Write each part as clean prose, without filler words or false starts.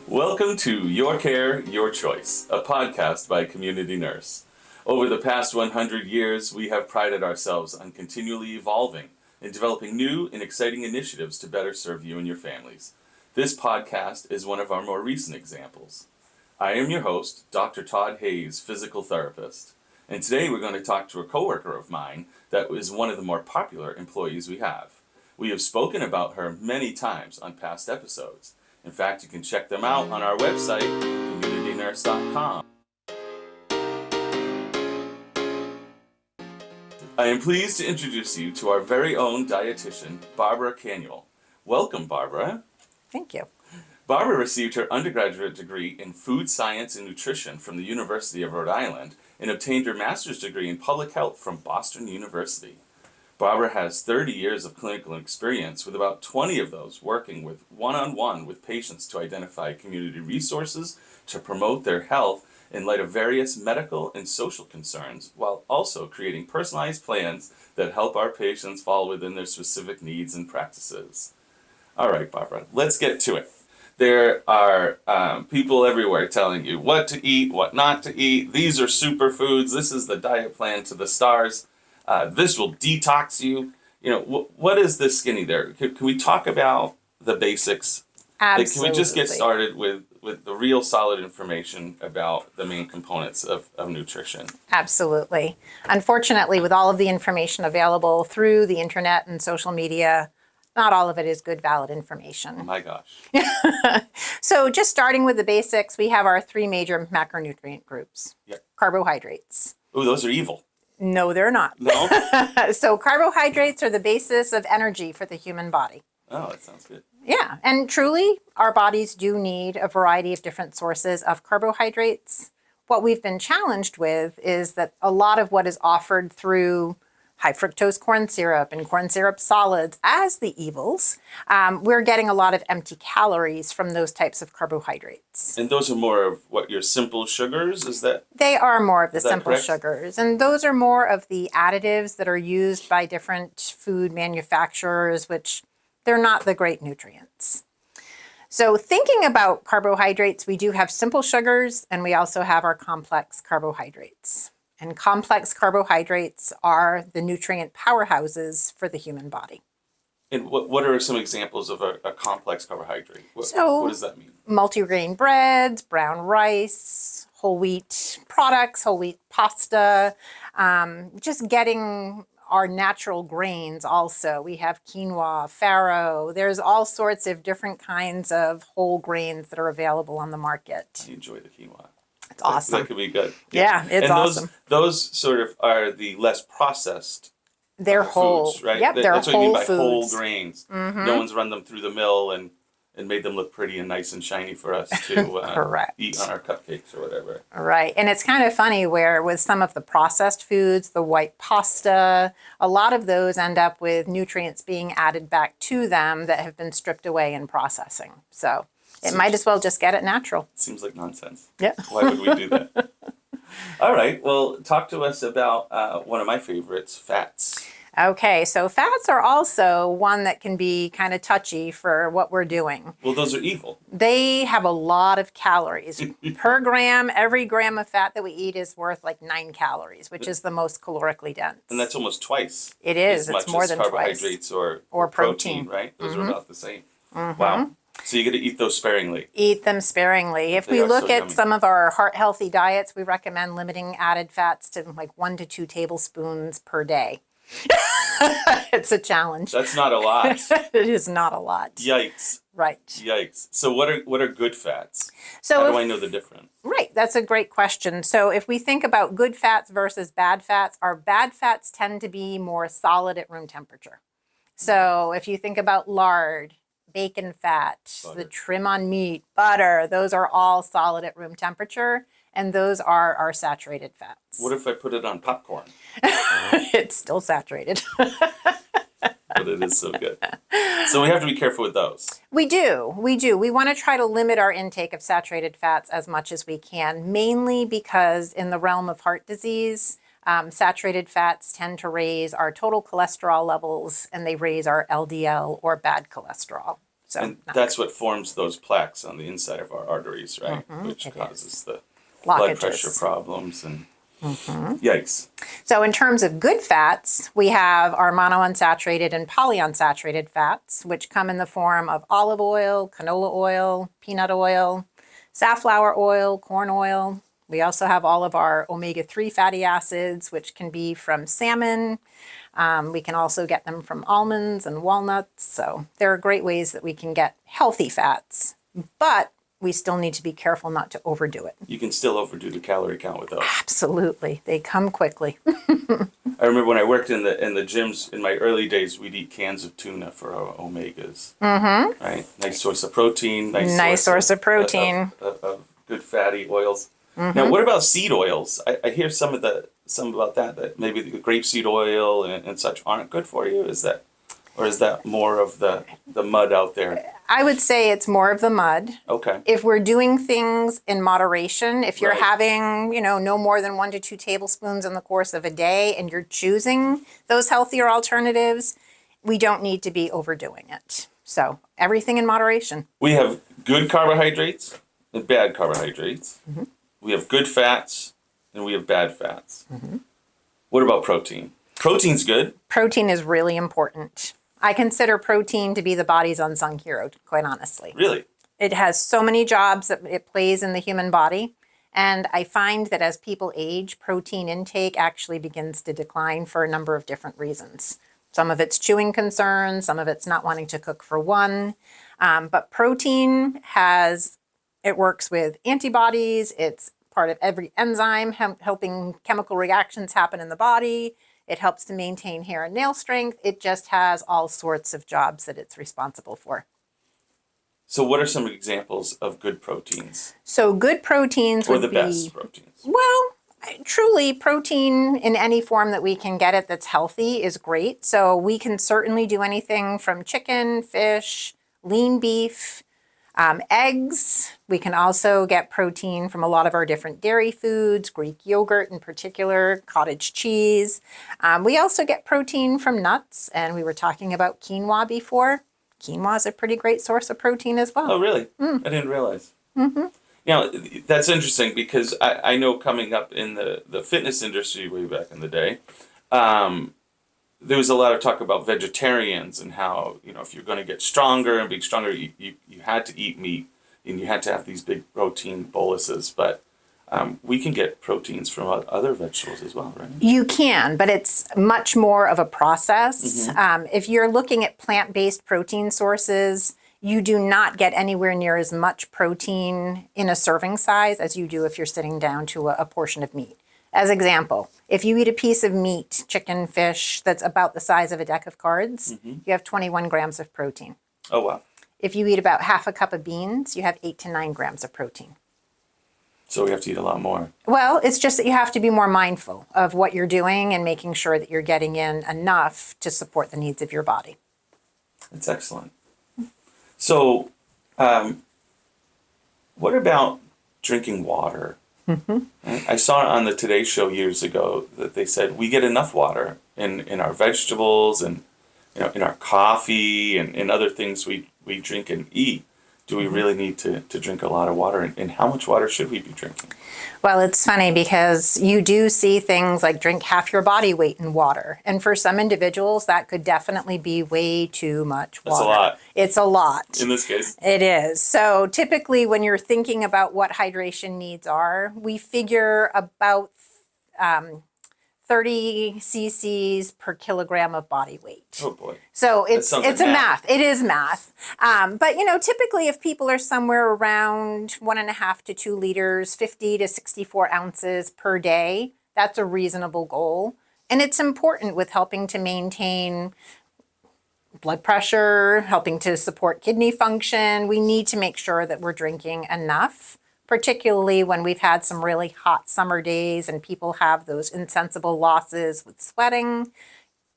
Welcome to Your Care, Your Choice, a podcast by Community Nurse. Over the past 100 years, we have prided ourselves on continually evolving and developing new and exciting initiatives to better serve you and your families. This podcast is one of our more recent examples. I am your host, Dr. Todd Hayes, physical therapist, and today we're going to talk to a coworker of mine that is one of the more popular employees we have. We have spoken about her many times on past episodes. In fact, you can check them out on our website, communitynurse.com. I am pleased to introduce you to our very own dietitian, Barbara Canuel. Welcome, Barbara. Thank you. Barbara received her undergraduate degree in food science and nutrition from the University of Rhode Island and obtained her master's degree in public health from Boston University. Barbara has 30 years of clinical experience, with about 20 of those working with one-on-one with patients to identify community resources to promote their health in light of various medical and social concerns, while also creating personalized plans that help our patients fall within their specific needs and practices. All right, Barbara, let's get to it. There are people everywhere telling you what to eat, what not to eat. These are superfoods. This is the diet plan to the stars. This will detox you. You know, what is this skinny there? Can we talk about the basics? Absolutely. Can we just get started with the real solid information about the main components of nutrition? Absolutely. Unfortunately, with all of the information available through the internet and social media, not all of it is good, valid information. Oh my gosh. So just starting with the basics, we have our three major macronutrient groups. Yep. Carbohydrates. Oh, those are evil. No, they're not. No? So carbohydrates are the basis of energy for the human body. Oh, that sounds good. Yeah, and truly, our bodies do need a variety of different sources of carbohydrates. What we've been challenged with is that a lot of what is offered through high fructose corn syrup and corn syrup solids as the evils, we're getting a lot of empty calories from those types of carbohydrates. And those are more of what, your simple sugars? Is that? They are more of the simple correct? sugars, and those are more of the additives that are used by different food manufacturers, which they're not the great nutrients. So thinking about carbohydrates, we do have simple sugars, and we also have our complex carbohydrates. And complex carbohydrates are the nutrient powerhouses for the human body. And what are some examples of a complex carbohydrate? What does that mean? Multigrain breads, brown rice, whole wheat products, whole wheat pasta, just getting our natural grains also. We have quinoa, farro. There's all sorts of different kinds of whole grains that are available on the market. I enjoy the quinoa. It's awesome. That could be good. Yeah, it's awesome. Those sort of are the less processed they're whole. foods, right? Yep, they're That's what whole you mean by foods. whole grains. Mm-hmm. No one's run them through the mill and made them look pretty and nice and shiny for us to Correct. eat on our cupcakes or whatever. Right. And it's kind of funny where with some of the processed foods, the white pasta, a lot of those end up with nutrients being added back to them that have been stripped away in processing. So it might as well just get it natural. Seems like nonsense. Yeah. Why would we do that? All right. Well, talk to us about one of my favorites, fats. Okay, so fats are also one that can be kind of touchy for what we're doing. Well, those are evil. They have a lot of calories. Per gram, every gram of fat that we eat is worth like 9 calories, which is the most calorically dense. And that's almost twice. It is. As much It's more as than twice. carbohydrates or protein. right? Those Mm-hmm. are about the same. Mm-hmm. Wow. So you got to eat those sparingly. Eat them sparingly. If They we are look so at yummy. some of our heart-healthy diets, we recommend limiting added fats to like 1 to 2 tablespoons per day. It's a challenge. That's not a lot. It is not a lot. Yikes. Right. Yikes. So what are good fats? So How do I know the difference? Right, that's a great question. So if we think about good fats versus bad fats, our bad fats tend to be more solid at room temperature. So if you think about lard, bacon fat, the trim on meat, butter, those are all solid at room temperature, and those are our saturated fats. What if I put it on popcorn? It's still saturated. But it is so good. So we have to be careful with those. We do. We want to try to limit our intake of saturated fats as much as we can, mainly because in the realm of heart disease, saturated fats tend to raise our total cholesterol levels and they raise our LDL or bad cholesterol. So And that's what forms those plaques on the inside of our arteries, right? Which it causes is. the blood pressure Blockages. problems and yikes. So in terms of good fats, we have our monounsaturated and polyunsaturated fats, which come in the form of olive oil, canola oil, peanut oil, safflower oil, corn oil. We also have all of our omega-3 fatty acids, which can be from salmon. We can also get them from almonds and walnuts. So there are great ways that we can get healthy fats, but we still need to be careful not to overdo it. You can still overdo the calorie count with those. Absolutely. They come quickly. I remember when I worked in the gyms in my early days, we'd eat cans of tuna for our omegas. Right? Nice source of protein. Nice source of protein. Of good fatty oils. Now, what about seed oils? I hear some about that maybe the grapeseed oil and such aren't good for you. Is that more of the mud out there? I would say it's more of the mud. Okay. If we're doing things in moderation, if you're Right. having, no more than 1 to 2 tablespoons in the course of a day and you're choosing those healthier alternatives, we don't need to be overdoing it. So everything in moderation. We have good carbohydrates and bad carbohydrates. We have good fats and we have bad fats. What about protein? Protein's good. Protein is really important. I consider protein to be the body's unsung hero, quite honestly. Really? It has so many jobs that it plays in the human body. And I find that as people age, protein intake actually begins to decline for a number of different reasons. Some of it's chewing concerns, some of it's not wanting to cook for one. But protein it works with antibodies. It's part of every enzyme, helping chemical reactions happen in the body. It helps to maintain hair and nail strength. It just has all sorts of jobs that it's responsible for. So what are some examples of good proteins? So good proteins Or would the be, best proteins? well, truly protein in any form that we can get it that's healthy is great. So we can certainly do anything from chicken, fish, lean beef, eggs. We can also get protein from a lot of our different dairy foods, Greek yogurt in particular, cottage cheese. We also get protein from nuts, and we were talking about quinoa before. Quinoa is a pretty great source of protein as well. Oh, really? I didn't realize. Now, that's interesting because I know coming up in the fitness industry way back in the day, there was a lot of talk about vegetarians and how, if you're going to get stronger and be stronger, you had to eat meat and you had to have these big protein boluses. But we can get proteins from other vegetables as well, right? You can, but it's much more of a process. If you're looking at plant-based protein sources, you do not get anywhere near as much protein in a serving size as you do if you're sitting down to a portion of meat. As example, if you eat a piece of meat, chicken, fish, that's about the size of a deck of cards, you have 21 grams of protein. Oh, wow. If you eat about half a cup of beans, you have 8 to 9 grams of protein. So we have to eat a lot more. Well, it's just that you have to be more mindful of what you're doing and making sure that you're getting in enough to support the needs of your body. That's excellent. So, what about drinking water? I saw on the Today Show years ago that they said we get enough water in our vegetables and in our coffee and other things we drink and eat. Do we really need to drink a lot of water? And how much water should we be drinking? Well, it's funny because you do see things like drink half your body weight in water. And for some individuals, that could definitely be way too much water. That's a lot. It's a lot. In this case. It is. So typically when you're thinking about what hydration needs are, we figure about 30 cc's per kilogram of body weight. Oh boy. So it's like a math. It is math. But typically if people are somewhere around 1.5 to 2 liters, 50 to 64 ounces per day, that's a reasonable goal. And it's important with helping to maintain blood pressure, helping to support kidney function. We need to make sure that we're drinking enough, particularly when we've had some really hot summer days and people have those insensible losses with sweating.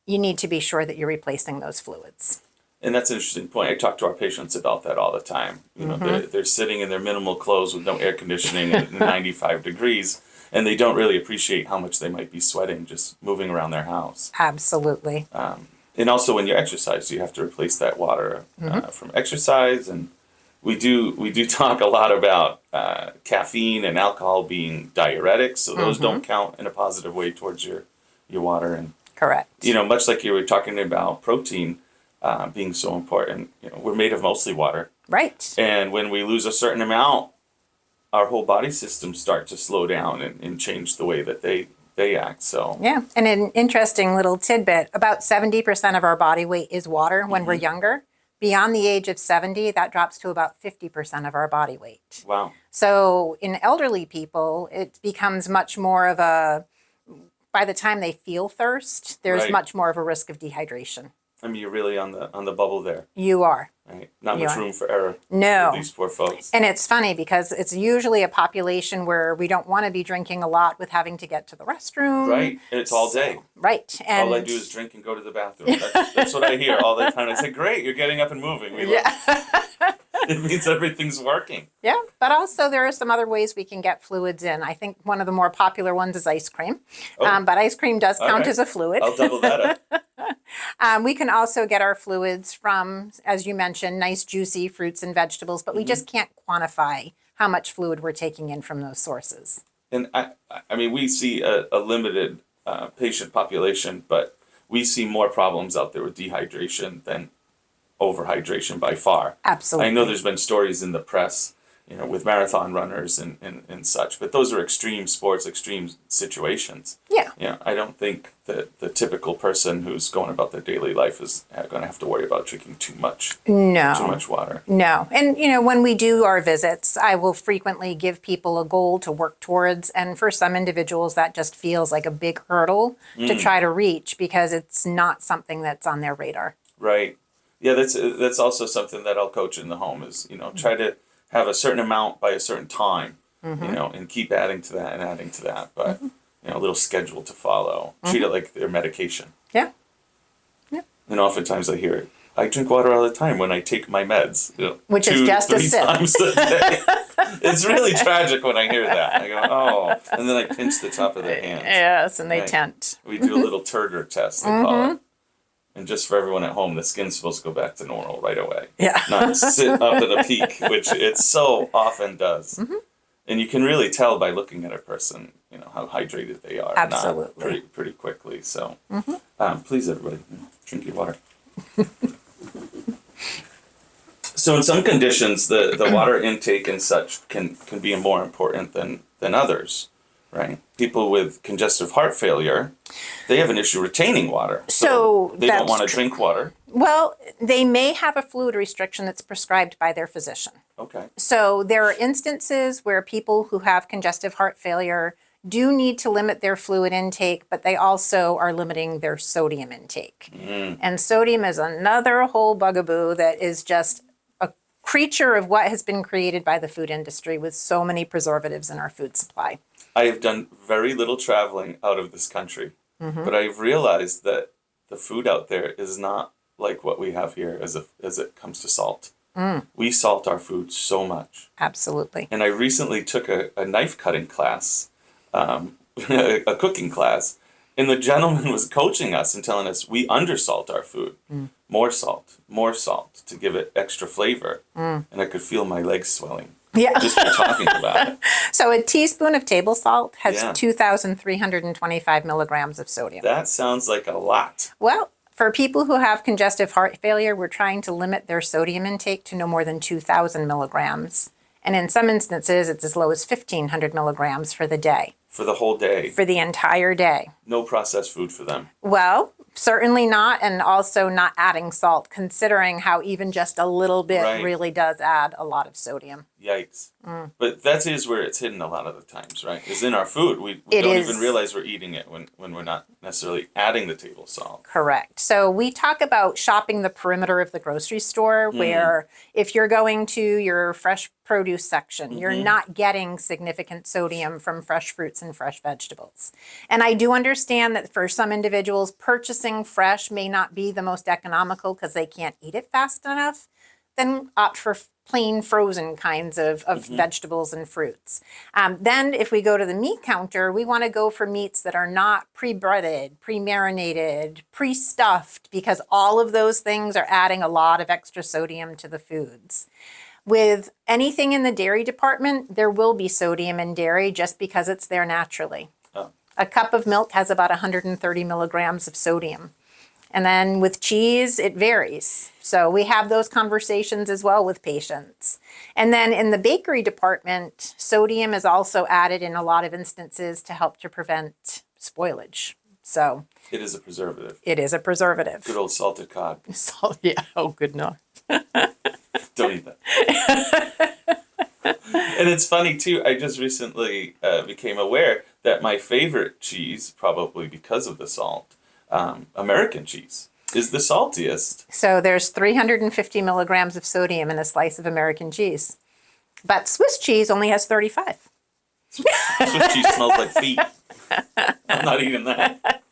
You need to be sure that you're replacing those fluids. And that's an interesting point. I talk to our patients about that all the time. They're sitting in their minimal clothes with no air conditioning at 95 degrees, and they don't really appreciate how much they might be sweating just moving around their house. Absolutely. And also when you exercise, you have to replace that water from exercise. And we do talk a lot about caffeine and alcohol being diuretics, so those don't count in a positive way towards your water. And Correct. much like you were talking about protein being so important, we're made of mostly water. Right. And when we lose a certain amount, our whole body systems start to slow down and change the way that they act. So Yeah. And an interesting little tidbit, about 70% of our body weight is water when we're younger. Beyond the age of 70, that drops to about 50% of our body weight. wow. So in elderly people, it becomes much more of by the time they feel thirst, there's Right. much more of a risk of dehydration. I mean, you're really on the bubble there, You are. right? Not You much are. room for error No. for these poor folks. And it's funny because it's usually a population where we don't want to be drinking a lot with having to get to the restroom. Right, and it's all day. Right. And All I do is drink and go to the bathroom. That's what I hear all the time. I say, great, you're getting up and moving. We love it. It means everything's working. Yeah, but also there are some other ways we can get fluids in. I think one of the more popular ones is ice cream. Oh. But ice cream does count right. as a fluid. I'll double that up. We can also get our fluids from, as you mentioned, nice juicy fruits and vegetables, but we just can't quantify how much fluid we're taking in from those sources. And I mean, we see a limited patient population, but we see more problems out there with dehydration than overhydration by far. Absolutely. I know there's been stories in the press, with marathon runners and such, but those are extreme sports, extreme situations. Yeah. I don't think that the typical person who's going about their daily life is going to have to worry about drinking too much water. No. And, when we do our visits, I will frequently give people a goal to work towards. And for some individuals, that just feels like a big hurdle to try to reach because it's not something that's on their radar. Right. Yeah, that's also something that I'll coach in the home is, try to have a certain amount by a certain time, and keep adding to that and adding to that. But, a little schedule to follow. Treat it like their medication. Yeah. And oftentimes I hear, I drink water all the time when I take my meds. Which is just a 2-3 sip. times a day. It's really tragic when I hear that. I go, oh. And then I pinch the top of their hands. Yes, and they Right. tent. We do a little turgor test, they call it. And just for everyone at home, the skin's supposed to go back to normal right away. Yeah. Not sit up at a peak, which it so often does. And you can really tell by looking at a person, how hydrated they are. Absolutely. Pretty quickly. So please, everybody, drink your water. So in some conditions, the water intake and such can be more important than others. Right. People with congestive heart failure, they have an issue retaining water. So they don't that's want to true. drink water. Well, they may have a fluid restriction that's prescribed by their physician. Okay. So there are instances where people who have congestive heart failure do need to limit their fluid intake, but they also are limiting their sodium intake. And sodium is another whole bugaboo that is just a creature of what has been created by the food industry with so many preservatives in our food supply. I have done very little traveling out of this country, but I've realized that the food out there is not like what we have here as it comes to salt. We salt our food so much. Absolutely. And I recently took a knife cutting class, a cooking class, and the gentleman was coaching us and telling us we undersalt our food. More salt to give it extra flavor. And I could feel my legs swelling. Yeah. Just for talking about it. So a teaspoon of table salt has Yeah. 2,325 milligrams of sodium. That sounds like a lot. Well, for people who have congestive heart failure, we're trying to limit their sodium intake to no more than 2,000 milligrams. And in some instances, it's as low as 1,500 milligrams for the day, For the whole day. for the entire day. No processed food for them. Well, certainly not, and also not adding salt, considering how even just a little bit Right. really does add a lot of sodium. Yikes. But that is where it's hidden a lot of the times, right? Is in our food. We It don't is. even realize we're eating it when we're not necessarily adding the table salt. Correct. So we talk about shopping the perimeter of the grocery store, where if you're going to your fresh produce section, you're not getting significant sodium from fresh fruits and fresh vegetables. And I do understand that for some individuals, purchasing fresh may not be the most economical because they can't eat it fast enough. then opt for plain frozen kinds of vegetables and fruits. Then if we go to the meat counter, we want to go for meats that are not pre-breaded, pre-marinated, pre-stuffed, because all of those things are adding a lot of extra sodium to the foods. With anything in the dairy department, there will be sodium in dairy just because it's there naturally. Oh. A cup of milk has about 130 milligrams of sodium. And then with cheese, it varies. So we have those conversations as well with patients. And then in the bakery department, sodium is also added in a lot of instances to help to prevent spoilage. So It is a preservative. it is a preservative. Good old salted cod. So, yeah. Oh, good no. Don't eat that. And it's funny too, I just recently became aware that my favorite cheese, probably because of the salt, American cheese, is the saltiest. So there's 350 milligrams of sodium in a slice of American cheese. But Swiss cheese only has 35. Swiss cheese smells like feet. I'm not eating that.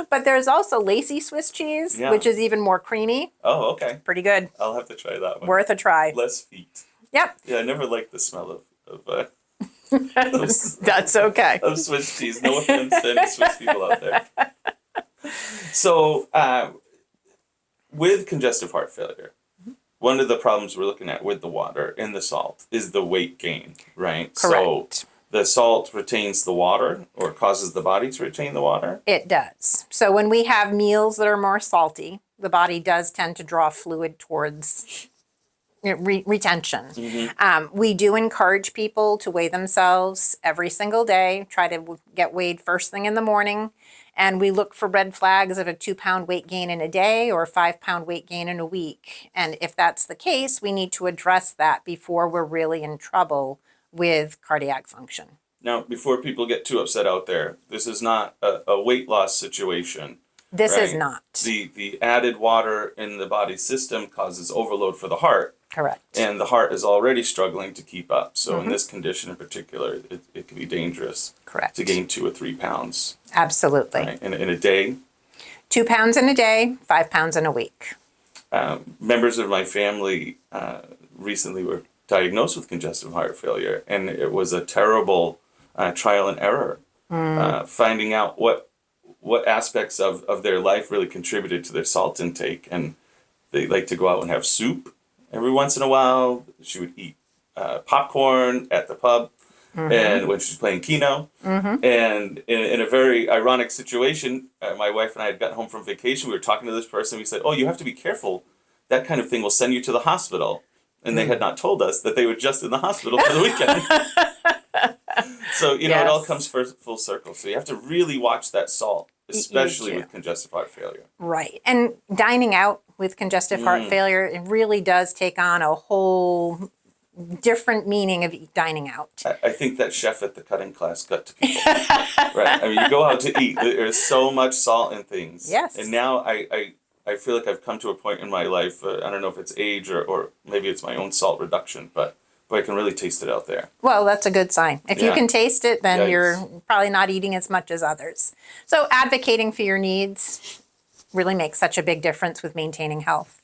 But there's also lacy Swiss cheese, Yeah. which is even more creamy. Oh, okay. Pretty good. I'll have to try that one. Worth a try. Less feet. Yep. Yeah, I never liked the smell of That's okay. of Swiss cheese. No offense to any Swiss people out there. So, with congestive heart failure, one of the problems we're looking at with the water and the salt is the weight gain, right? Correct. So the salt retains the water or causes the body to retain the water? It does. So when we have meals that are more salty, the body does tend to draw fluid towards retention. We do encourage people to weigh themselves every single day, try to get weighed first thing in the morning. And we look for red flags of a 2-pound weight gain in a day or a 5-pound weight gain in a week. And if that's the case, we need to address that before we're really in trouble with cardiac function. Now, before people get too upset out there, this is not a weight loss situation. This is right? not. The added water in the body system causes overload for the heart. Correct. And the heart is already struggling to keep up. So in this condition in particular, it can be dangerous. Correct. To gain 2 or 3 pounds. Absolutely. Right? In a day. 2 pounds in a day, 5 pounds in a week. Members of my family recently were diagnosed with congestive heart failure, and it was a terrible trial and error. Finding out what aspects of their life really contributed to their salt intake. And they like to go out and have soup every once in a while. She would eat popcorn at the pub, and when she's playing Keno. And in a very ironic situation, my wife and I had gotten home from vacation. We were talking to this person. We said, "Oh, you have to be careful. That kind of thing will send you to the hospital." And they had not told us that they were just in the hospital for the weekend. So, it all comes full circle. So you have to really watch that salt, especially with congestive heart failure. Right. And dining out with congestive heart failure, it really does take on a whole different meaning of dining out. I think that chef at the cutting class got to people. Right. I mean, you go out to eat. There's so much salt in things. Yes. And now I feel like I've come to a point in my life, I don't know if it's age or maybe it's my own salt reduction, but I can really taste it out there. Well, that's a good sign. If you can taste it, then Yikes. you're probably not eating as much as others. So advocating for your needs really makes such a big difference with maintaining health.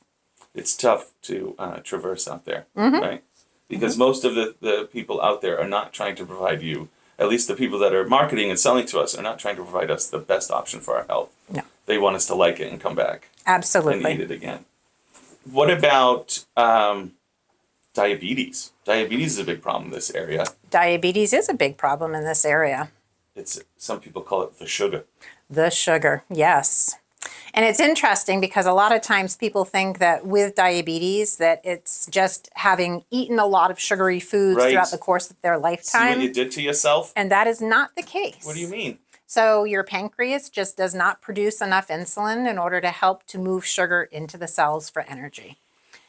It's tough to traverse out there, right? Because most of the people out there are not trying to provide you, at least the people that are marketing and selling to us, are not trying to provide us the best option for our health. No. They want us to like it and come back. Absolutely. And eat it again. What about diabetes? Diabetes is a big problem in this area. Diabetes is a big problem in this area. Some people call it the sugar. The sugar, yes. And it's interesting because a lot of times people think that with diabetes that it's just having eaten a lot of sugary foods throughout the course of their lifetime. See what you did to yourself? And that is not the case. What do you mean? So your pancreas just does not produce enough insulin in order to help to move sugar into the cells for energy.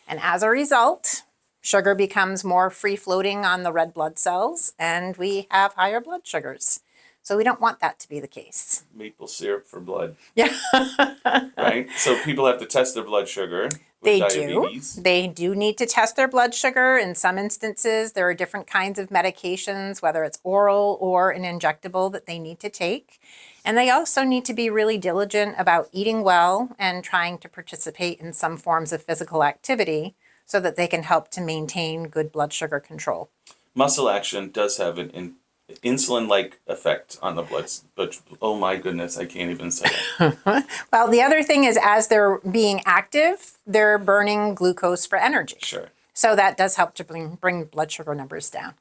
And as a result, sugar becomes more free-floating on the red blood cells, and we have higher blood sugars. So we don't want that to be the case. Maple syrup for blood. Yeah. Right? So people have to test their blood sugar with They diabetes. do. They do need to test their blood sugar. In some instances, there are different kinds of medications, whether it's oral or an injectable, that they need to take. And they also need to be really diligent about eating well and trying to participate in some forms of physical activity so that they can help to maintain good blood sugar control. Muscle action does have an insulin-like effect on the blood, but oh my goodness, I can't even say it. Well, the other thing is as they're being active, they're burning glucose for energy. Sure. So that does help to bring blood sugar numbers down.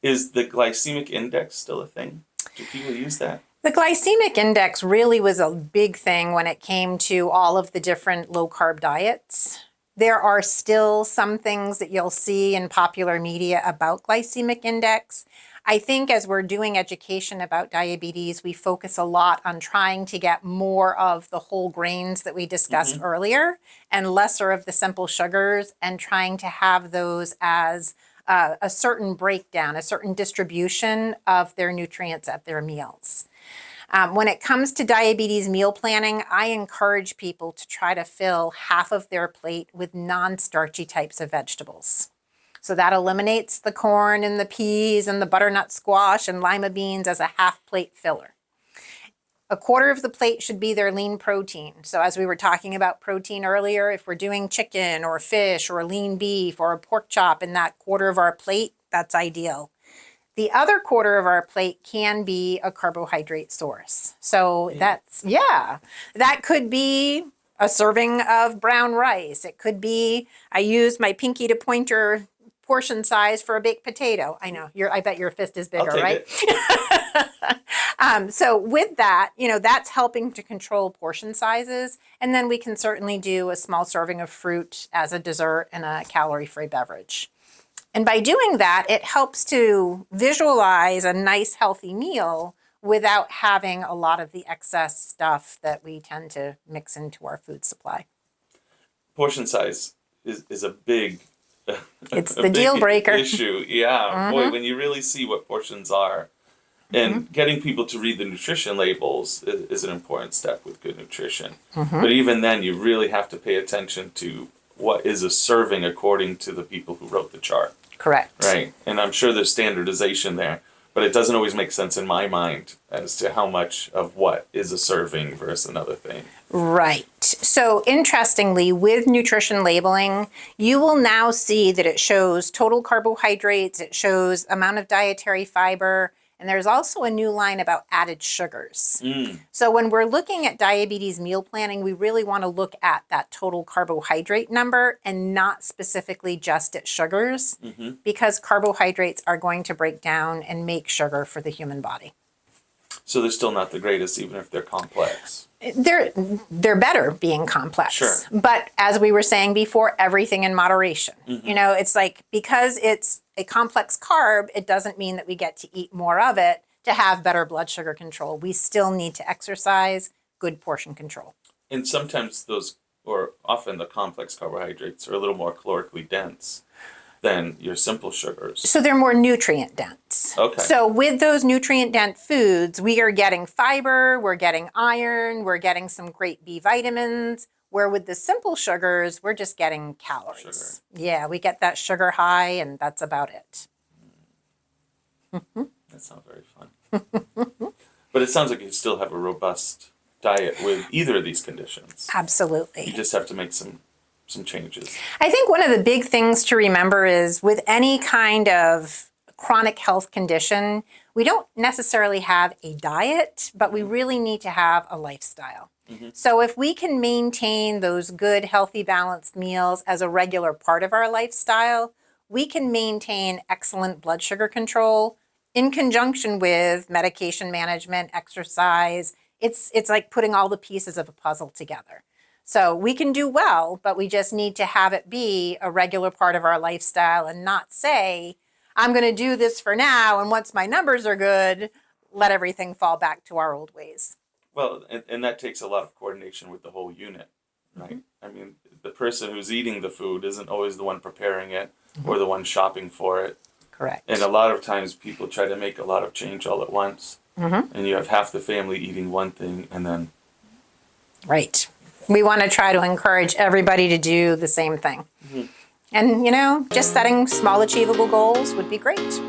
Is the glycemic index still a thing? Do people use that? The glycemic index really was a big thing when it came to all of the different low-carb diets. There are still some things that you'll see in popular media about glycemic index. I think as we're doing education about diabetes, we focus a lot on trying to get more of the whole grains that we discussed earlier and lesser of the simple sugars, and trying to have those as a certain breakdown, a certain distribution of their nutrients at their meals. When it comes to diabetes meal planning, I encourage people to try to fill half of their plate with non-starchy types of vegetables. So that eliminates the corn and the peas and the butternut squash and lima beans as a half plate filler. A quarter of the plate should be their lean protein. So as we were talking about protein earlier, if we're doing chicken or fish or lean beef or a pork chop in that quarter of our plate, that's ideal. The other quarter of our plate can be a carbohydrate source. So that could be a serving of brown rice. It could be, I use my pinky to pointer portion size for a baked potato. I know, I bet your fist is bigger, right? So with that, that's helping to control portion sizes. And then we can certainly do a small serving of fruit as a dessert and a calorie-free beverage. And by doing that, it helps to visualize a nice, healthy meal without having a lot of the excess stuff that we tend to mix into our food supply. Portion size is a big it's the deal breaker issue. Yeah, boy, when you really see what portions are, and getting people to read the nutrition labels is an important step with good nutrition. But even then, you really have to pay attention to what is a serving according to the people who wrote the chart. Correct. Right, and I'm sure there's standardization there, but it doesn't always make sense in my mind as to how much of what is a serving versus another thing. Right. So interestingly, with nutrition labeling, you will now see that it shows total carbohydrates, it shows amount of dietary fiber, and there's also a new line about added sugars. So when we're looking at diabetes meal planning, we really want to look at that total carbohydrate number and not specifically just at sugars, because carbohydrates are going to break down and make sugar for the human body. So they're still not the greatest, even if they're complex. They're better being complex. Sure. But as we were saying before, everything in moderation. It's like, because it's a complex carb, it doesn't mean that we get to eat more of it to have better blood sugar control. We still need to exercise good portion control. And sometimes those, or often the complex carbohydrates, are a little more calorically dense than your simple sugars. So they're more nutrient dense. Okay. So with those nutrient dense foods, we are getting fiber, we're getting iron, we're getting some great B vitamins, where with the simple sugars, we're just getting calories. Sugar. Yeah, we get that sugar high and that's about it. That sounds very fun. But it sounds like you still have a robust diet with either of these conditions. Absolutely. You just have to make some changes. I think one of the big things to remember is with any kind of chronic health condition, we don't necessarily have a diet, but we really need to have a lifestyle. So if we can maintain those good, healthy, balanced meals as a regular part of our lifestyle, we can maintain excellent blood sugar control in conjunction with medication management, exercise. It's like putting all the pieces of a puzzle together. So we can do well, but we just need to have it be a regular part of our lifestyle and not say, I'm going to do this for now, and once my numbers are good, let everything fall back to our old ways. Well, and that takes a lot of coordination with the whole unit, right? I mean, the person who's eating the food isn't always the one preparing it or the one shopping for it. Correct. And a lot of times people try to make a lot of change all at once. And you have half the family eating one thing and then... Right. We want to try to encourage everybody to do the same thing. And, just setting small achievable goals would be great.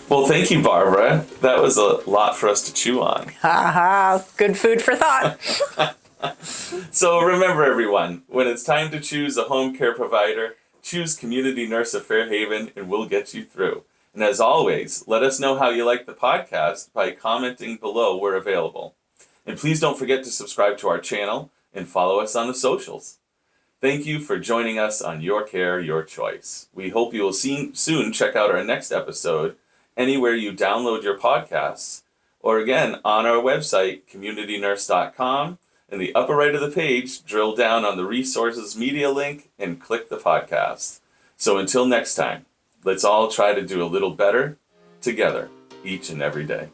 Well, Well, thank you, Barbara. That was a lot for us to chew on. Haha, good food for thought. So remember, everyone, when it's time to choose a home care provider, choose Community Nurse of Fairhaven and we'll get you through. And as always, let us know how you like the podcast by commenting below where available. And please don't forget to subscribe to our channel and follow us on the socials. Thank you for joining us on Your Care, Your Choice. We hope you will soon check out our next episode anywhere you download your podcasts, or again on our website, communitynurse.com. In the upper right of the page, drill down on the resources media link and click the podcast. So until next time, let's all try to do a little better together each and every day.